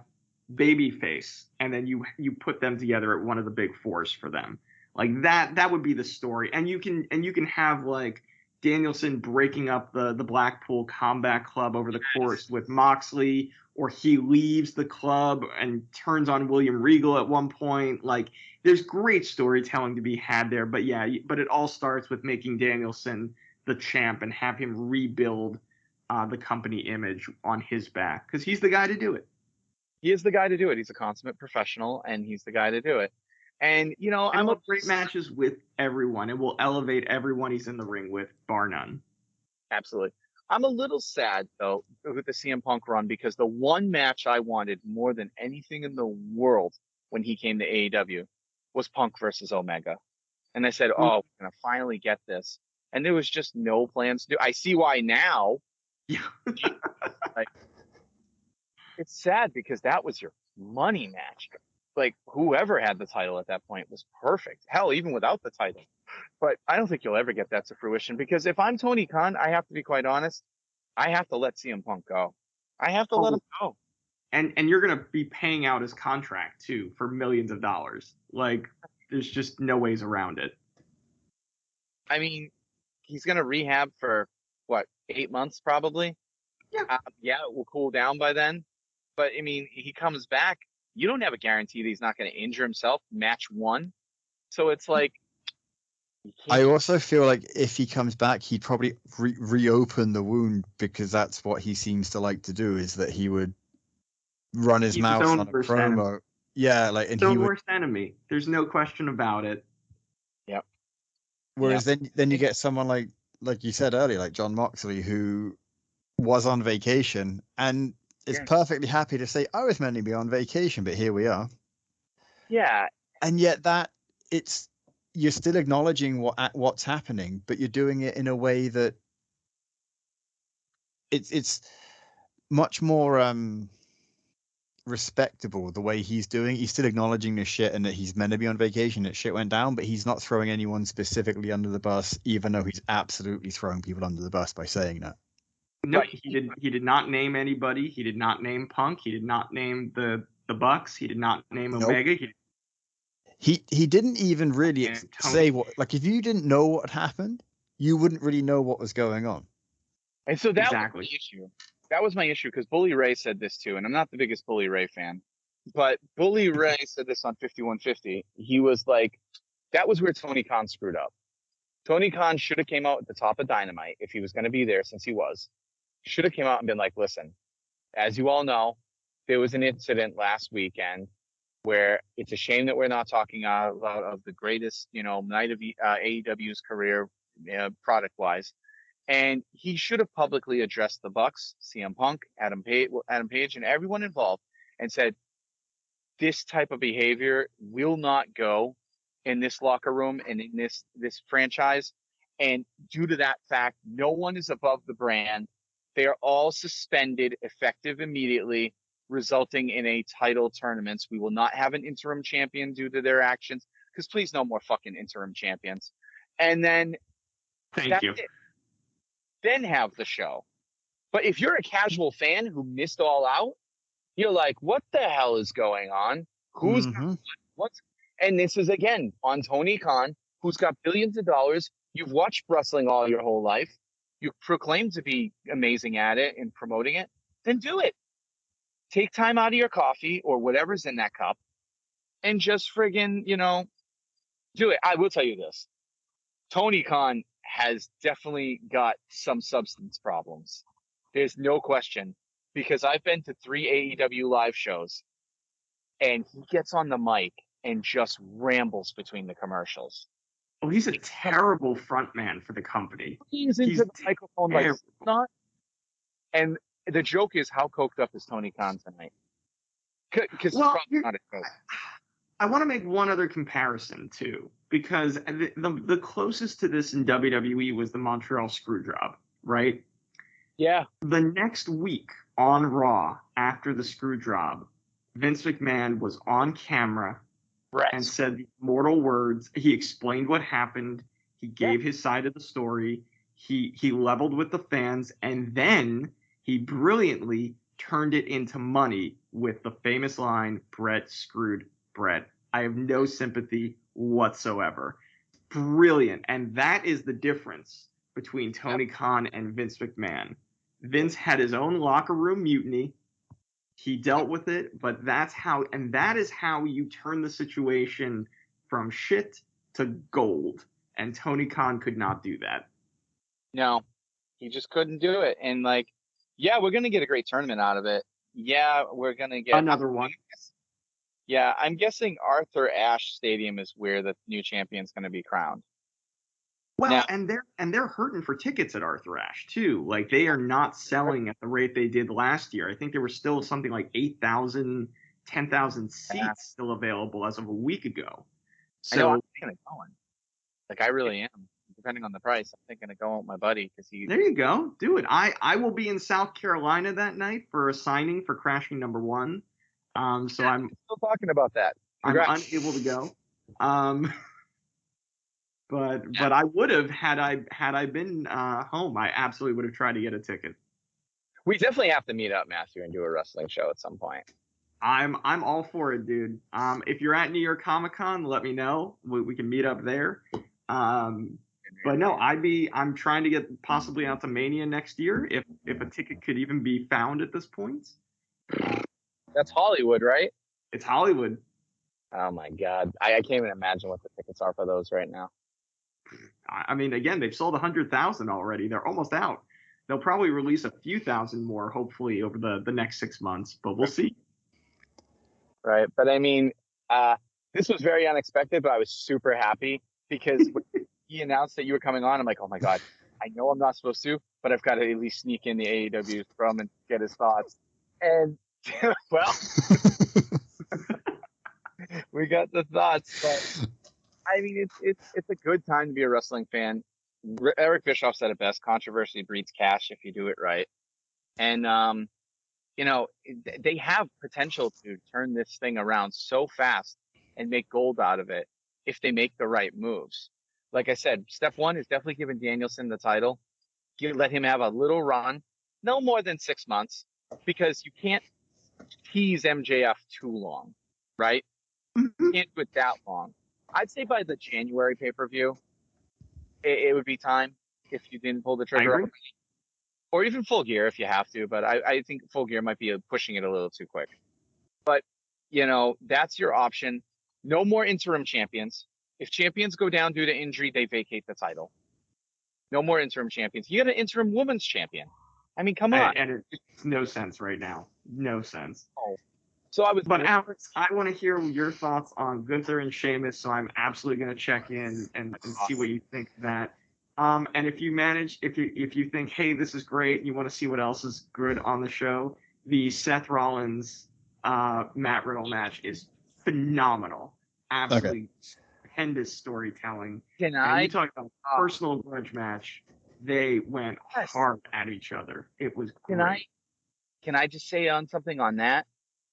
babyface, and then you put them together at one of the big fours for them. Like that would be the story, and you can have like Danielson breaking up the Blackpool Combat Club over the course with Moxley, or he leaves the club and turns on William Regal at one point. Like, there's great storytelling to be had there. But but it all starts with making Danielson the champ and have him rebuild the company image on his back, because he's the guy to do it. He is the guy to do it. He's a consummate professional, and he's the guy to do it. And, I'm up great matches with everyone. It will elevate everyone he's in the ring with, bar none. Absolutely. I'm a little sad, though, with the CM Punk run, because the one match I wanted more than anything in the world when he came to AEW was Punk versus Omega. And I said, we're going to finally get this. And there was just no plans to do. I see why now. Yeah. Like, it's sad because that was your money match. Like, whoever had the title at that point was perfect. Hell, even without the title. But I don't think you'll ever get that to fruition, because if I'm Tony Khan, I have to be quite honest. I have to let CM Punk go. I have to let him go. And you're going to be paying out his contract, too, for millions of dollars. Like, there's just no ways around it. I mean, he's going to rehab for, 8 months probably? Yeah. It will cool down by then. But, I mean, he comes back. You don't have a guarantee that he's not going to injure himself match one. So it's like. I also feel like if he comes back, he'd probably reopen the wound, because that's what he seems to like to do, is that he would run his mouth on a promo. Enemy. Yeah, like, and his own worst enemy. There's no question about it. Yep. Whereas then you get someone like you said earlier, like John Moxley, who was on vacation and is perfectly happy to say, I was meant to be on vacation, but here we are. Yeah. And yet you're still acknowledging what's happening, but you're doing it in a way that it's much more respectable the way he's doing. He's still acknowledging the shit, and that he's meant to be on vacation, that shit went down, but he's not throwing anyone specifically under the bus, even though he's absolutely throwing people under the bus by saying that. No, he did not name anybody. He did not name Punk. He did not name the Bucks. He did not name Omega. He didn't even really say what. Like, if you didn't know what happened, you wouldn't really know what was going on. And so that was the issue. That was my issue, because Bully Ray said this too, and I'm not the biggest Bully Ray fan, but Bully Ray said this on 5150. He was like, that was where Tony Khan screwed up. Tony Khan should have came out at the top of Dynamite if he was going to be there, since he was. Should have came out and been like, listen, as you all know, there was an incident last weekend where it's a shame that we're not talking about of the greatest, night of AEW's career, product-wise. And he should have publicly addressed the Bucks, CM Punk, Adam Page, and everyone involved, and said, this type of behavior will not go in this locker room and in this franchise. And due to that fact, no one is above the brand. They are all suspended, effective immediately, resulting in a title tournaments. We will not have an interim champion due to their actions, because please, no more fucking interim champions. And then Thank you. Then have the show. But if you're a casual fan who missed All Out, you're like, what the hell is going on? Who's what's? And this is again on Tony Khan, who's got billions of dollars. You've watched wrestling all your whole life. You proclaim to be amazing at it and promoting it. Then do it. Take time out of your coffee or whatever's in that cup, and just friggin', do it. I will tell you this: Tony Khan has definitely got some substance problems. There's no question. Because I've been to 3 AEW live shows, and he gets on the mic and just rambles between the commercials. Oh, he's a terrible frontman for the company. He's into the microphone like not. And the joke is, how coked up is Tony Khan tonight? Because not a joke. I want to make one other comparison too, because the closest to this in WWE was the Montreal Screwjob, right? Yeah. The next week on Raw, after the Screwjob, Vince McMahon was on camera and said the immortal words. He explained what happened. He gave his side of the story. He leveled with the fans, and then he brilliantly turned it into money with the famous line, "Brett screwed Brett." I have no sympathy whatsoever. Brilliant. And that is the difference between Tony Khan and Vince McMahon. Vince had his own locker room mutiny. He dealt with it, but that is how you turn the situation from shit to gold. And Tony Khan could not do that. No, he just couldn't do it. And we're going to get a great tournament out of it. Yeah, we're going to get another one. Yeah, I'm guessing Arthur Ashe Stadium is where the new champion's going to be crowned. Well, now, and they're hurting for tickets at Arthur Ashe too. Like, they are not selling at the rate they did last year. I think there were still something like 8,000, 10,000 seats still available as of a week ago. So I know, I'm thinking of going. I really am. Depending on the price, I'm thinking of going with my buddy because he. There you go. Do it. I will be in South Carolina that night for a signing for Crashing #1. I'm still talking about that. Congrats. I'm unable to go. But I would have had I been home. I absolutely would have tried to get a ticket. We definitely have to meet up, Matthew, and do a wrestling show at some point. I'm all for it, dude. If you're at New York Comic Con, let me know. We can meet up there. But no, I'm trying to get possibly out to Mania next year if a ticket could even be found at this point. That's Hollywood, right? It's Hollywood. Oh my God, I can't even imagine what the tickets are for those right now. I mean, again, they've sold 100,000 already. They're almost out. They'll probably release a few thousand more, hopefully, over the next 6 months, but we'll see. Right. But I mean, this was very unexpected, but I was super happy because when he announced that you were coming on, I'm like, oh my God, I know I'm not supposed to, but I've got to at least sneak in the AEW from and get his thoughts. And, well, we got the thoughts, but I mean, it's a good time to be a wrestling fan. Eric Bischoff said it best: controversy breeds cash if you do it right. And they have potential to turn this thing around so fast and make gold out of it if they make the right moves. Like I said, step one is definitely giving Danielson the title. Let him have a little run, no more than 6 months, because you can't tease MJF too long, right? You can't do it that long. I'd say by the January pay-per-view, it would be time if you didn't pull the trigger. Or even Full Gear if you have to, but I think Full Gear might be pushing it a little too quick. But, that's your option. No more interim champions. If champions go down due to injury, they vacate the title. No more interim champions. You got an interim women's champion. I mean, come on. And it's no sense right now. No sense. Oh. So But Alex, I want to hear your thoughts on Gunther and Sheamus, so I'm absolutely going to check in and see what you think of that. And if you think, hey, this is great, and you want to see what else is good on the show, the Seth Rollins Matt Riddle match is phenomenal. Absolutely stupendous storytelling. Can And I? you talk about a personal grudge match. They went Yes. hard at each other. It was Can great. Can I just say on something on that?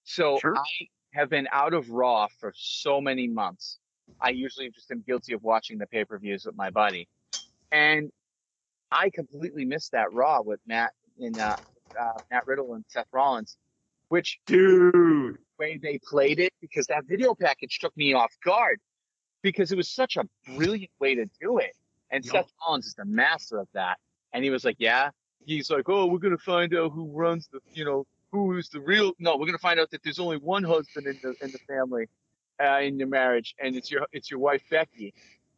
So Sure. I have been out of Raw for so many months. I usually just am guilty of watching the pay-per-views with my buddy, and I completely missed that Raw with Matt Riddle and Seth Rollins, which Dude. way they played it, because that video package took me off guard because it was such a brilliant way to do it. And Yup. Seth Rollins is the master of that. And he was like, yeah. He's like, oh, we're going to find out who runs the, who's the real. No, we're going to find out that there's only one husband in the family, in your marriage, and it's your wife, Becky.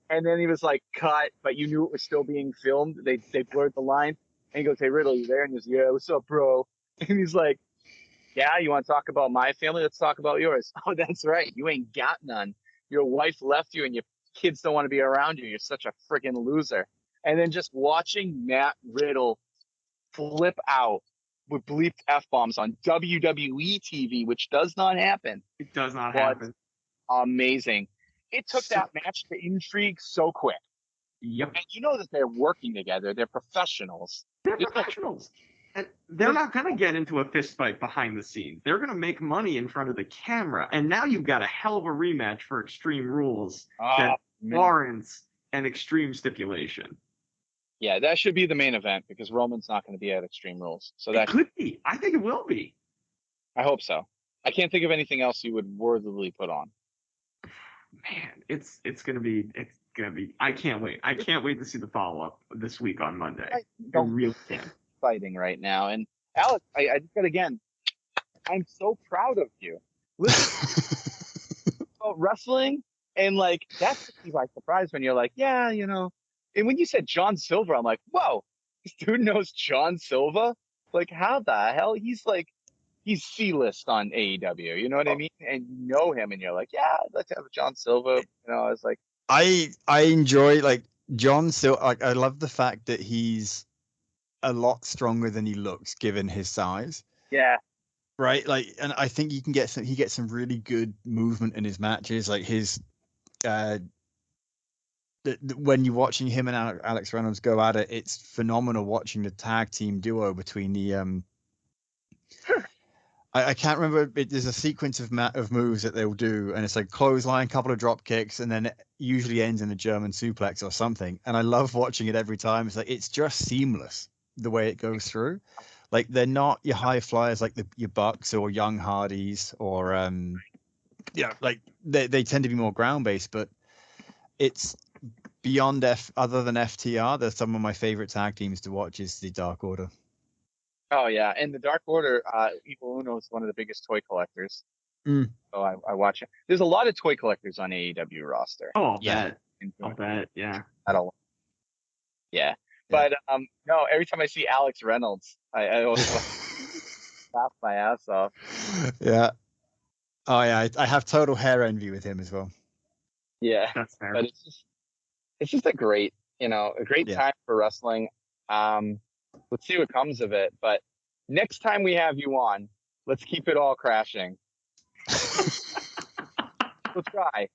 And then he was like, cut, but you knew it was still being filmed. They blurred the line. And he goes, hey, Riddle, you there? And he goes, yeah, what's up, bro? And he's like, yeah, you want to talk about my family? Let's talk about yours. Oh, that's right. You ain't got none. Your wife left you and your kids don't want to be around you. You're such a freaking loser. And then just watching Matt Riddle flip out with bleeped F-bombs on WWE TV, which does not happen. It does not was happen. Amazing. It took that match to intrigue so quick. Yep. And you know that they're working together. They're professionals. They're professionals. And they're not going to get into a fist fight behind the scenes. They're going to make money in front of the camera. And now you've got a hell of a rematch for Extreme Rules that warrants an extreme stipulation. Yeah, that should be the main event because Roman's not going to be at Extreme Rules. So That that could be. I think it will be. I hope so. I can't think of anything else you would worthily put on. Man, it's gonna be. I can't wait. I can't wait to see the follow up this week on Monday. I really can. Fighting right now, and Alex, I just got again. I'm so proud of you. Listen about wrestling, and like that's by surprise when you're like, yeah, And when you said John Silver, I'm like, whoa, this dude knows John Silva. Like, how the hell? He's C-list on AEW. You know what I mean? And you know him, and you're like, yeah, I'd like to have John Silva. I was like, I enjoy like John Silver. Like, I love the fact that he's a lot stronger than he looks given his size. Yeah. Right. Like, and I think he gets some really good movement in his matches. Like his, when you're watching him and Alex Reynolds go at it, it's phenomenal watching the tag team duo between the, I can't remember. There's a sequence of moves that they'll do, and it's like clothesline, couple of drop kicks, and then it usually ends in a German suplex or something. And I love watching it every time. It's like it's just seamless the way it goes through. Like they're not your high flyers like your Bucks or Young Hardys or like they tend to be more ground based, but it's beyond other than FTR. They're some of my favorite tag teams to watch is the Dark Order. Oh yeah, and the Dark Order, Evil Uno is one of the biggest toy collectors. So I watch it. There's a lot of toy collectors on AEW roster. Oh, I'll bet. Yeah. Yeah. But no, every time I see Alex Reynolds, I always laugh my ass off. Yeah. Oh yeah, I have total hair envy with him as well. Yeah, that's fair. But it's just a great time for wrestling. Let's see what comes of it. But next time we have you on, let's keep it all crashing. We'll try.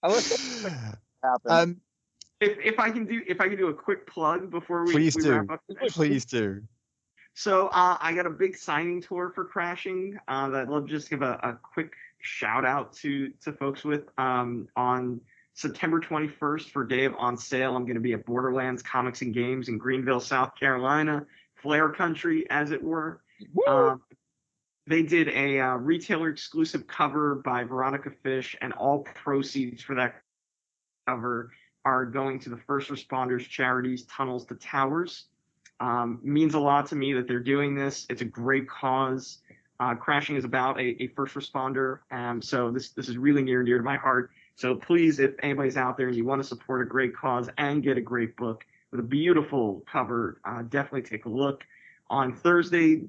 Unless it happens. If I can do a quick plug before we wrap up. Please do. So I got a big signing tour for Crashing that I'll just give a quick shout out to folks with on September 21st for Day of On Sale. I'm going to be at Borderlands Comics and Games in Greenville, South Carolina, Flair Country, as it were. They did a retailer exclusive cover by Veronica Fish, and all proceeds for that cover are going to the first responders charities Tunnels to Towers. Means a lot to me that they're doing this. It's a great cause. Crashing is about a first responder, so this is really near and dear to my heart. So please, if anybody's out there and you want to support a great cause and get a great book with a beautiful cover, definitely take a look. On Thursday,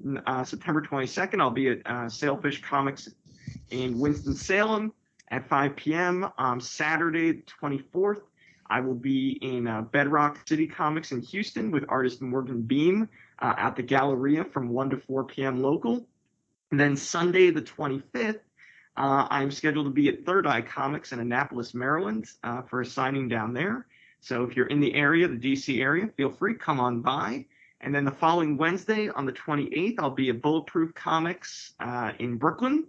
September 22nd, I'll be at Sailfish Comics in Winston-Salem at 5 p.m. Saturday, 24th, I will be in Bedrock City Comics in Houston with artist Morgan Beam at the Galleria from 1 to 4 p.m. local. And then Sunday, the 25th, I'm scheduled to be at Third Eye Comics in Annapolis, Maryland for a signing down there. So if you're in the area, the DC area, feel free, come on by. And then the following Wednesday, on the 28th, I'll be at Bulletproof Comics in Brooklyn.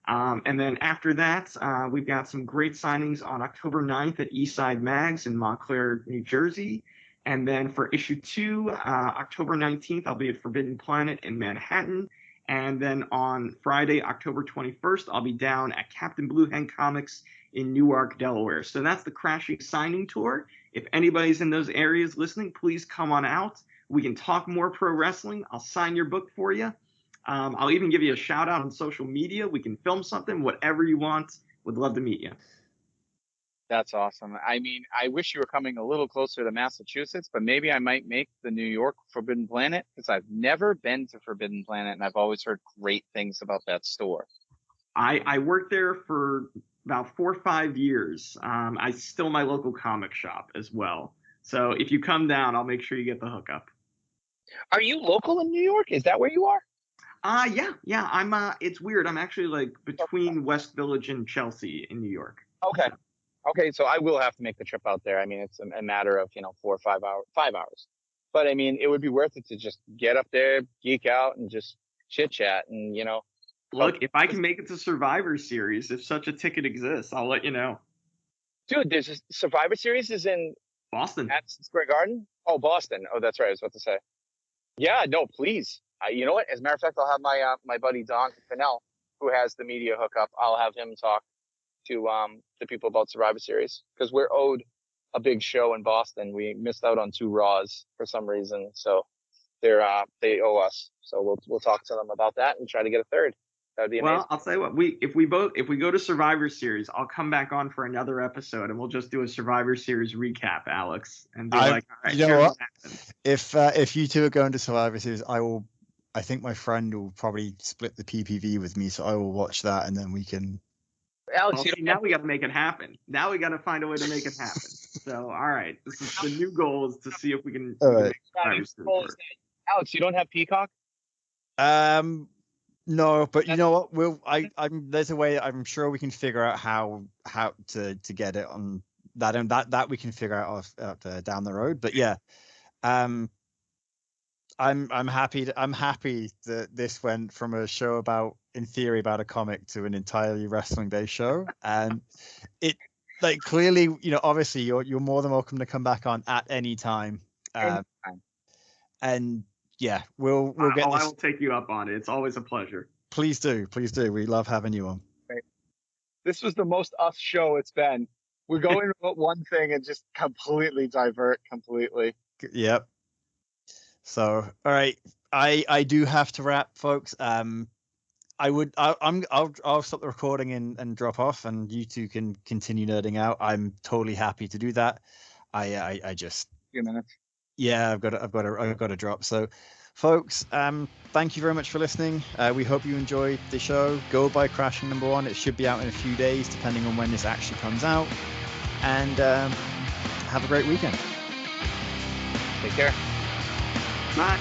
And then after that, we've got some great signings on October 9th at Eastside Mags in Montclair, New Jersey. And then for issue 2, October 19th, I'll be at Forbidden Planet in Manhattan. And then on Friday, October 21st, I'll be down at Captain Blue Hen Comics in Newark, Delaware. So that's the Crashing signing tour. If anybody's in those areas listening, please come on out. We can talk more pro wrestling. I'll sign your book for you. I'll even give you a shout out on social media. We can film something, whatever you want. Would love to meet you. That's awesome. I mean, I wish you were coming a little closer to Massachusetts, but maybe I might make the New York Forbidden Planet, because I've never been to Forbidden Planet and I've always heard great things about that store. I worked there for about 4 or 5 years. I still my local comic shop as well. So if you come down, I'll make sure you get the hookup. Are you local in New York? Is that where you are? Yeah. I'm it's weird. I'm actually like between West Village and Chelsea in New York. Okay, so I will have to make the trip out there. I mean, it's a matter of, 4 or 5 hours, 5 hours. But I mean, it would be worth it to just get up there, geek out, and just chit chat. And, look, if I can make it to Survivor Series, if such a ticket exists, I'll let you know. Dude, there's a Survivor Series is in Boston. Madison Square Garden? Oh, Boston. Oh, that's right. I was about to say. Yeah, no, please. You know what? As a matter of fact, I'll have my buddy Don Fennell, who has the media hookup. I'll have him talk to people about Survivor Series, because we're owed a big show in Boston. We missed out on 2 Raws for some reason, so they owe us. So we'll talk to them about that and try to get a third. That'd be amazing. Well, I'll tell you what, if we go to Survivor Series, I'll come back on for another episode and we'll just do a Survivor Series recap, Alex, and be like, all right, you know what? If you two are going to Survivor Series, I think my friend will probably split the PPV with me, so I will watch that and then we can. Alex, now we got to make it happen. Now we got to find a way to make it happen. So, all right, this is the new goal, is to see if we can. All right. Alex, you don't have Peacock? No, but you know what? There's a way. I'm sure we can figure out how to get it on that, and that we can figure out down the road. But yeah, I'm happy that this went from a show in theory about a comic to an entirely wrestling based show, and it clearly, obviously you're more than welcome to come back on at any time. And yeah, we'll get. I will take you up on it. It's always a pleasure. Please do. We love having you on. Right. This was the most us show it's been. We're going about one thing and just completely divert completely. Yep. So, all right, I do have to wrap, folks. I'll stop the recording and drop off, and you two can continue nerding out. I'm totally happy to do that. I just. A few minutes. Yeah, I've got to drop. So, folks, thank you very much for listening. We hope you enjoyed the show. Go buy Crashing #1. It should be out in a few days, depending on when this actually comes out. And have a great weekend. Take care. Bye.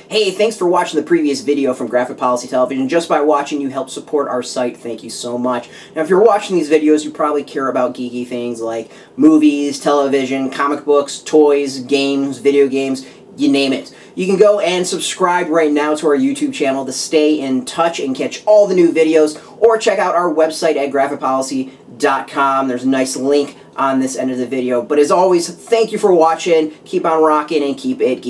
Hey, thanks for watching the previous video from Graphic Policy Television. Just by watching, you help support our site. Thank you so much. Now, if you're watching these videos, you probably care about geeky things like movies, television, comic books, toys, games, video games, you name it. You can go and subscribe right now to our YouTube channel to stay in touch and catch all the new videos, or check out our website at graphicpolicy.com. There's a nice link on this end of the video. But as always, thank you for watching. Keep on rocking and keep it geeky.